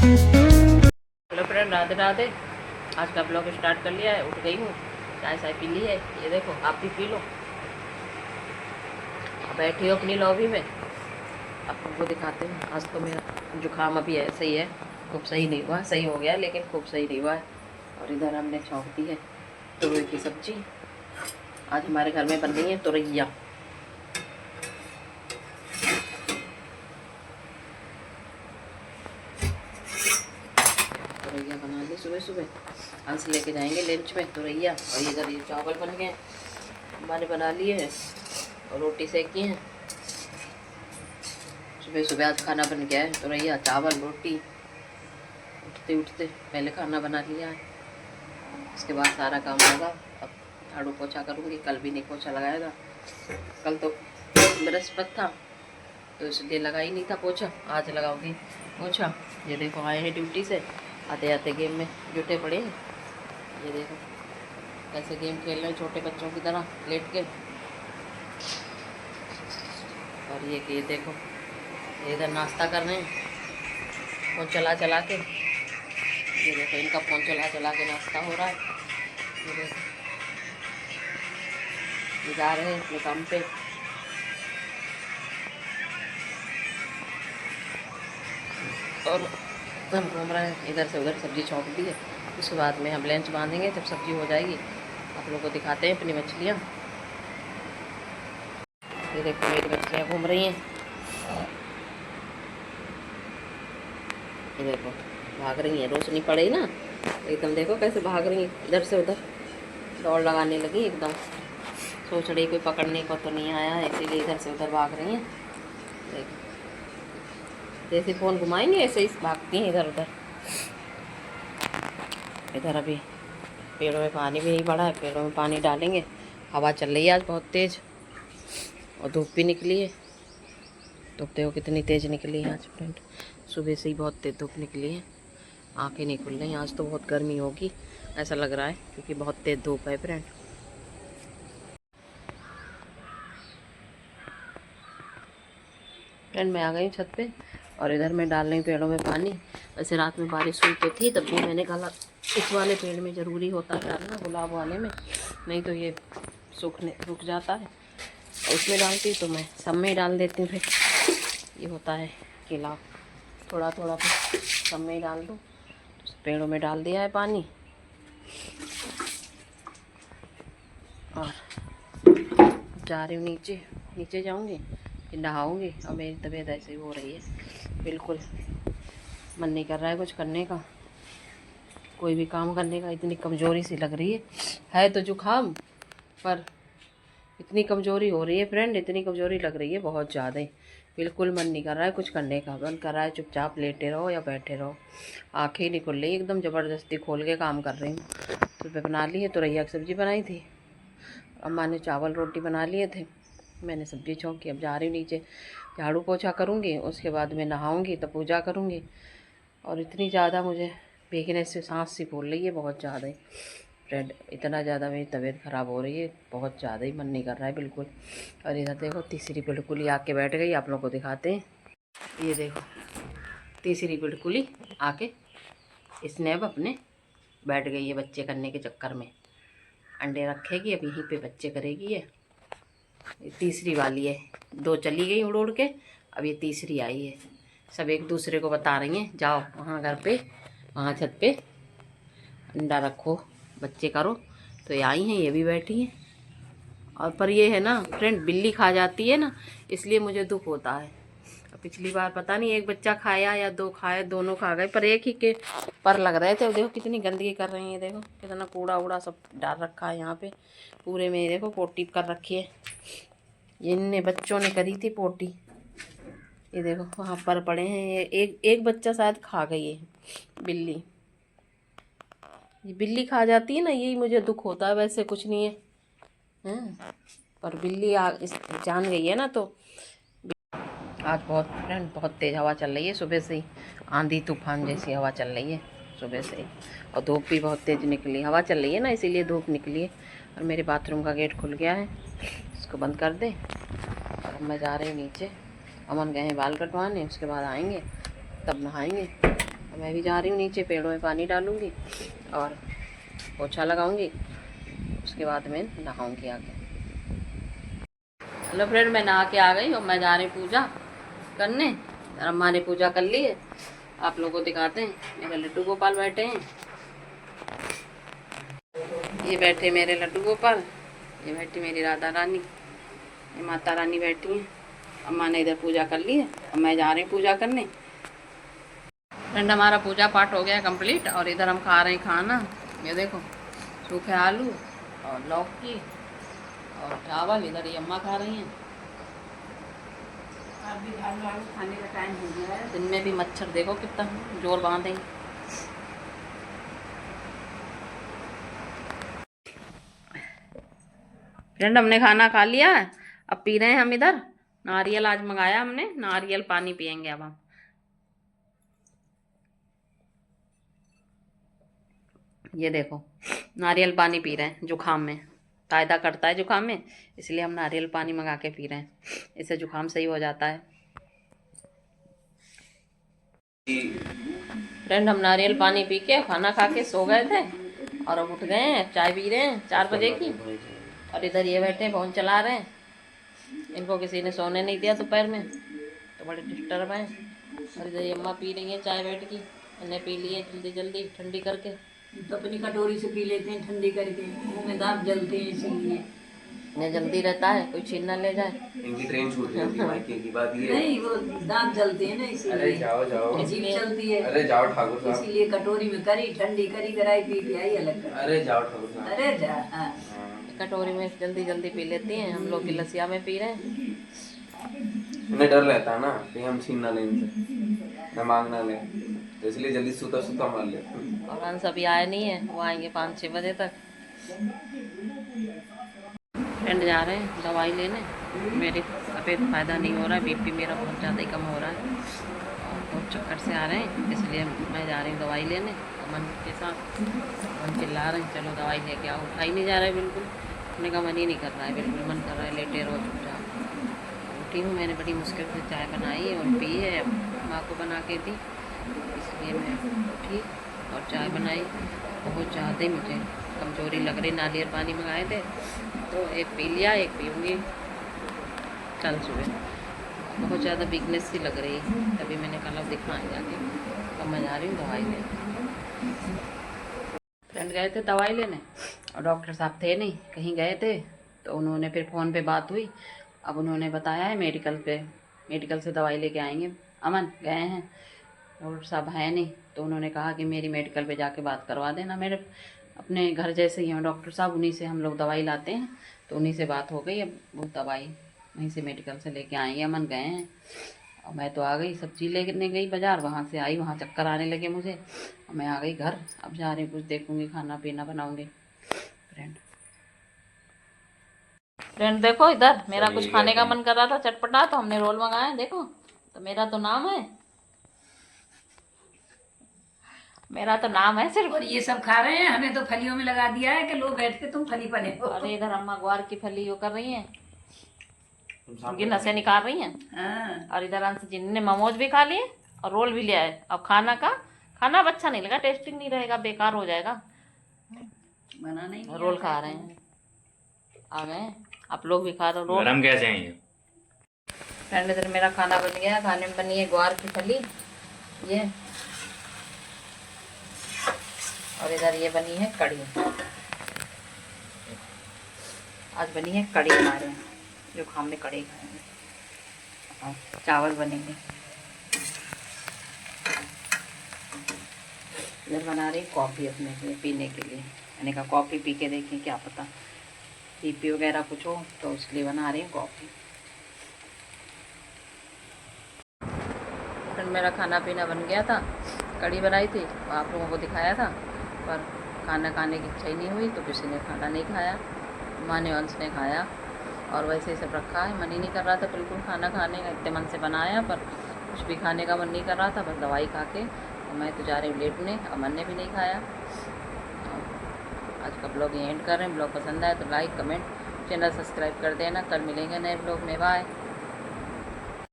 Hello friend, Radhe Radhe. आज का blog start कर लिया है। उठ गई हूँ, चाय चाय पी ली है। ये देखो, आप भी पी लो। बैठी हो अपनी लॉबी में, आपको दिखाते हैं। आज तो मेरा जुकाम अभी ऐसे ही है, खूब सही नहीं हुआ। सही हो गया लेकिन खूब सही नहीं हुआ है। और इधर हमने छौंक दी है तुरई की सब्जी। आज हमारे घर में बन रही है तुरैया। तुरैया बना ली सुबह सुबह। अंश लेके जाएंगे लंच में तुरैया। और इधर ये चावल बन गए, मैंने बना लिए हैं और रोटी सेकी है। सुबह सुबह आज खाना बन गया है तुरैया चावल रोटी। उठते उठते पहले खाना बना लिया है, उसके बाद सारा काम होगा। अब झाड़ू पोछा करूँगी, कल भी नहीं पोछा लगाया था। कल तो बृहस्पति था तो इसलिए लगा ही नहीं था पोछा। आज लगाऊंगी पोछा। ये देखो आए हैं ड्यूटी से, आते आते गेम में जुटे पड़े हैं। ये देखो कैसे गेम खेल रहे हैं छोटे बच्चों की तरह लेट के। और ये देखो ये इधर नाश्ता कर रहे हैं फ़ोन चला चला के। ये देखो इनका फ़ोन चला चला के नाश्ता हो रहा है। ये देखो ये जा रहे हैं अपने काम पे। और हम घूम रहे हैं इधर से उधर। सब्जी छौंक दी है, उसके बाद में हम लंच बांधेंगे। जब सब्जी हो जाएगी आप लोगों को दिखाते हैं अपनी मछलियाँ। ये देखो मेरी मछलियाँ घूम रही हैं। ये देखो भाग रही हैं, रोशनी पड़े ना एकदम। देखो कैसे भाग रही हैं इधर से उधर, दौड़ लगाने लगी एकदम। सोच रही कोई पकड़ने को तो नहीं आया है, इसीलिए इधर से उधर भाग रही हैं। देखो जैसे फ़ोन घुमाएंगे ऐसे ही भागती हैं इधर उधर। इधर अभी पेड़ों में पानी भी नहीं पड़ा है, पेड़ों में पानी डालेंगे। हवा चल रही है आज बहुत तेज़ और धूप भी निकली है। धूप देखो कितनी तेज़ निकली है आज फ्रेंड। सुबह से ही बहुत तेज़ धूप निकली है, आंखें नहीं खुल रही। आज तो बहुत गर्मी होगी ऐसा लग रहा है, क्योंकि बहुत तेज़ धूप है फ्रेंड। मैं आ गई छत पे और इधर मैं डाल रही हूँ पेड़ों में पानी। वैसे रात में बारिश हुई तो थी, तब भी मैंने कहा इस वाले पेड़ में ज़रूरी होता है डालना, गुलाब वाले में, नहीं तो ये रुक जाता है। और उसमें डालती तो मैं सब में ही डाल देती हूँ। फिर ये होता है कि लाओ थोड़ा थोड़ा फिर सब में ही डाल दो। तो पेड़ों में डाल दिया है पानी। और जा रही हूँ नीचे, नीचे जाऊँगी फिर नहाऊँगी। और मेरी तबीयत ऐसे ही हो रही है, बिल्कुल मन नहीं कर रहा है कुछ करने का, कोई भी काम करने का। इतनी कमज़ोरी सी लग रही है तो जुकाम, पर इतनी कमज़ोरी हो रही है फ्रेंड, इतनी कमज़ोरी लग रही है बहुत ज़्यादा ही। बिल्कुल मन नहीं कर रहा है कुछ करने का, मन कर रहा है चुपचाप लेटे रहो या बैठे रहो। आँखें नहीं खुल रही, एकदम ज़बरदस्ती खोल के काम कर रही हूँ। सुबह बना ली है तुरैया की सब्ज़ी बनाई थी, अम्मा ने चावल रोटी बना लिए थे, मैंने सब्ज़ी छौंकी। अब जा रही हूँ नीचे, झाड़ू पोछा करूँगी, उसके बाद मैं नहाऊँगी तो पूजा करूँगी। और इतनी ज़्यादा मुझे भीगने से सांस सी फूल रही है बहुत ज़्यादा ही फ्रेंड। इतना ज़्यादा मेरी तबीयत ख़राब हो रही है, बहुत ज़्यादा ही मन नहीं कर रहा है बिल्कुल। और इधर देखो तीसरी बिल्कुल ही आके बैठ गई, आप लोगों को दिखाते हैं। ये देखो तीसरी बिल्कुल ही आके स्नैप अपने बैठ गई है बच्चे करने के चक्कर में। अंडे रखेगी अब यहीं पे बच्चे करेगी ये तीसरी वाली है। दो चली गई उड़ उड़ के, अब ये तीसरी आई है। सब एक दूसरे को बता रही हैं जाओ वहाँ घर पे, वहाँ छत पे अंडा रखो बच्चे करो। तो ये आई हैं, ये भी बैठी हैं। और पर ये है ना फ्रेंड, बिल्ली खा जाती है ना, इसलिए मुझे दुख होता है। पिछली बार पता नहीं एक बच्चा खाया या दो खाए, दोनों खा गए, पर एक ही के पर लग रहे थे। देखो कितनी गंदगी कर रही है, देखो कितना कूड़ा उड़ा सब डाल रखा है यहाँ पे पूरे में। देखो पोटी कर रखी है, इनने बच्चों ने करी थी पोटी। ये देखो वहाँ पर पड़े हैं, ये एक बच्चा शायद खा गई है बिल्ली। ये बिल्ली खा जाती है ना, यही मुझे दुख होता है, वैसे कुछ नहीं है हैं, पर बिल्ली जान गई है ना। तो आज बहुत फ्रेंड बहुत तेज़ हवा चल रही है सुबह से ही, आंधी तूफान जैसी हवा चल रही है सुबह से ही। और धूप भी बहुत तेज़ निकली, हवा चल रही है ना इसीलिए धूप निकली है। और मेरे बाथरूम का गेट खुल गया है, इसको बंद कर दे। और मैं जा रही हूँ नीचे, अमन गए हैं बाल कटवाने, उसके बाद आएंगे तब नहाएंगे। मैं भी जा रही हूँ नीचे, पेड़ों में पानी डालूँगी और पोछा लगाऊंगी, उसके बाद मैं नहाऊंगी आके। हेलो फ्रेंड, मैं नहा के आ गई और मैं जा रही पूजा करने। अम्मा ने पूजा कर ली है, आप लोगों को दिखाते हैं। मेरे लड्डू गोपाल बैठे हैं, ये बैठे मेरे लड्डू गोपाल, ये बैठी मेरी राधा रानी, ये माता रानी बैठी हैं। अम्मा ने इधर पूजा कर ली है और मैं जा रही पूजा करने। फ्रेंड, हमारा पूजा पाठ हो गया कंप्लीट और इधर हम खा रहे हैं खाना। ये देखो, सूखे आलू और लौकी और चावल, इधर ये अम्मा खा रही हैं। अभी आलू खाने का टाइम हो गया है। दिन में भी मच्छर देखो कितना जोर बांधे। फ्रेंड, हमने खाना खा लिया है, अब पी रहे हैं हम इधर नारियल। आज मंगाया हमने नारियल पानी, पियेंगे अब हम। ये देखो, नारियल पानी पी रहे हैं, जुकाम में फायदा करता है जुकाम में, इसलिए हम नारियल पानी मंगा के पी रहे हैं, इससे जुकाम सही हो जाता है। फ्रेंड, हम नारियल पानी पी के खाना खा के सो गए थे और अब उठ गए हैं, चाय पी रहे हैं 4 बजे की। और इधर ये बैठे फोन चला रहे हैं, इनको किसी ने सोने नहीं दिया दोपहर में, तो बड़े डिस्टर्ब हैं। और इधर ये अम्मा पी रही है चाय बैठ की, इन्हें पी लिए जल्दी जल्दी ठंडी करके, तो अपनी कटोरी से पी लेते हैं ठंडी करके, मुंह में दांत जलते हैं इसीलिए। इन्हें जल्दी रहता है कोई छीन ना ले जाए। इनकी ट्रेन छूट जाती है मायके की बात ये है। नहीं, वो दांत जलते हैं ना इसीलिए। अरे जाओ जाओ, जीभ चलती है। अरे जाओ ठाकुर साहब, इसीलिए कटोरी में करी ठंडी करी कराई पी के आई अलग कर। अरे जाओ ठाकुर साहब, अरे जा। हाँ। कटोरी में जल्दी जल्दी पी लेती हैं, हम लोग गिलसिया में पी रहे हैं। उन्हें डर रहता है ना कि हम छीन ना लें इनसे, न मांग ना लें, तो इसलिए जल्दी सूता सूता मार लेते हैं। और अंश अभी आए नहीं है, वो आएंगे 5-6 बजे तक। फ्रेंड, जा रहे हैं दवाई लेने, मेरी तबीयत फ़ायदा नहीं हो रहा है, बीपी मेरा बहुत ज़्यादा ही कम हो रहा है और बहुत चक्कर से आ रहे हैं, इसलिए मैं जा रही हूँ दवाई लेने अमन के साथ। अमन चिल्ला रहे हैं चलो दवाई लेके आओ, उठा ही नहीं जा रहा है बिल्कुल, उन्होंने का मन ही नहीं कर रहा है, बिल्कुल मन कर रहा है लेटे रहो चुपचाप। उठी हूँ, मैंने बड़ी मुश्किल से चाय बनाई और पी है, अब माँ को बना के दी, इसलिए मैं उठी और चाय बनाई। बहुत ज़्यादा ही मुझे कमज़ोरी लग रही, नारियल पानी मंगाए थे तो एक पी लिया, एक पीऊँगी कल सुबह। बहुत ज़्यादा वीकनेस सी लग रही है, तभी मैंने कल अब दिखाने जाके, अब मैं जा रही हूँ दवाई लेने। फ्रेंड गए थे दवाई लेने और डॉक्टर साहब थे नहीं, कहीं गए थे, तो उन्होंने फिर फ़ोन पे बात हुई, अब उन्होंने बताया है मेडिकल से दवाई लेके आएंगे। अमन गए हैं, डॉक्टर साहब हैं नहीं, तो उन्होंने कहा कि मेरी मेडिकल पे जाके बात करवा देना। मेरे अपने घर जैसे ही हैं डॉक्टर साहब, उन्हीं से हम लोग दवाई लाते हैं, तो उन्हीं से बात हो गई, अब वो दवाई वहीं से मेडिकल से लेके आएंगे। अमन गए हैं और मैं तो आ गई, सब्जी लेने गई बाज़ार, वहाँ से आई, वहाँ चक्कर आने लगे मुझे, और मैं आ गई घर, अब जा रही कुछ देखूँगी, खाना पीना बनाऊँगी। फ्रेंड देखो, इधर मेरा कुछ खाने का मन कर रहा था चटपटा, तो हमने रोल मंगाए, देखो तो मेरा तो नाम है सिर्फ। और ये सब खा रहे हैं, हमें तो फलियों में लगा दिया है कि लो बैठ के तुम फली बने हो। अरे इधर अम्मा ग्वार की फली वो कर रही हैं, उनकी नसें निकाल रही हैं। हाँ। और इधर अंश जी ने मोमोज भी खा लिए और रोल भी लिया है। अब खाना अब अच्छा नहीं लगा, टेस्टिंग नहीं रहेगा, बेकार हो जाएगा, बना नहीं। रोल खा रहे हैं, आ गए आप लोग भी खा रहे हो रोल। गरम कैसे हैं ये? फ्रेंड, इधर मेरा खाना बन गया, खाने में बनी है ग्वार की फली ये, और इधर ये बनी है कड़ी। आज बनी है कड़ी हमारे यहाँ, जो खाम में कड़ी खाएंगे, और चावल बनेंगे। इधर बना रही कॉफ़ी अपने लिए पीने के लिए, मैंने कहा कॉफ़ी पी के देखें, क्या पता बीपी वगैरह कुछ हो, तो उसके लिए बना रही हूँ कॉफ़ी। फिर मेरा खाना पीना बन गया था, कड़ी बनाई थी, आप लोगों को दिखाया था, पर खाना खाने की इच्छा ही नहीं हुई, तो किसी ने खाना नहीं खाया। माँ ने अंश ने खाया और वैसे ही सब रखा है, मन ही नहीं कर रहा था बिल्कुल खाना खाने का, इतने मन से बनाया पर कुछ भी खाने का मन नहीं कर रहा था, बस दवाई खा के और मैं तो जा रही हूँ लेटने, अमन ने भी नहीं खाया। आज का ब्लॉग एंड कर रहे हैं। ब्लॉग पसंद आए तो लाइक कमेंट चैनल सब्सक्राइब कर देना। कल मिलेंगे नए ब्लॉग में, बाय।